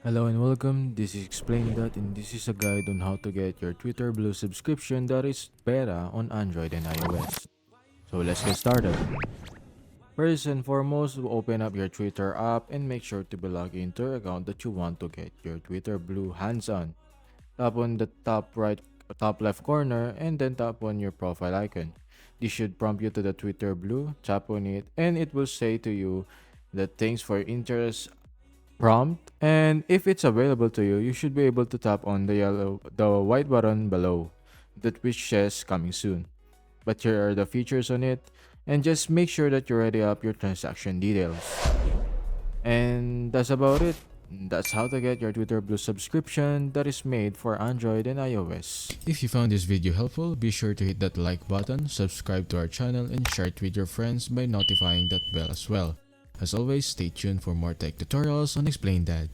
Hello and welcome. This is Explain That, and this is a guide on how to get your Twitter Blue subscription that is better on Android and iOS. So let's get started. First and foremost, open up your Twitter app and make sure to be logged into your account that you want to get your Twitter Blue hands on. Tap on the top left corner and then tap on your profile icon. This should prompt you to the Twitter Blue. Tap on it and it will say to you that thanks for your interest prompt, and if it's available to you, you should be able to tap on the white button below that which says coming soon. But here are the features on it, and just make sure that you ready up your transaction details. And that's about it. That's how to get your Twitter Blue subscription that is made for Android and iOS. If you found this video helpful, be sure to hit that like button, subscribe to our channel, and share it with your friends by notifying that bell as well. As always, stay tuned for more tech tutorials on Explain That.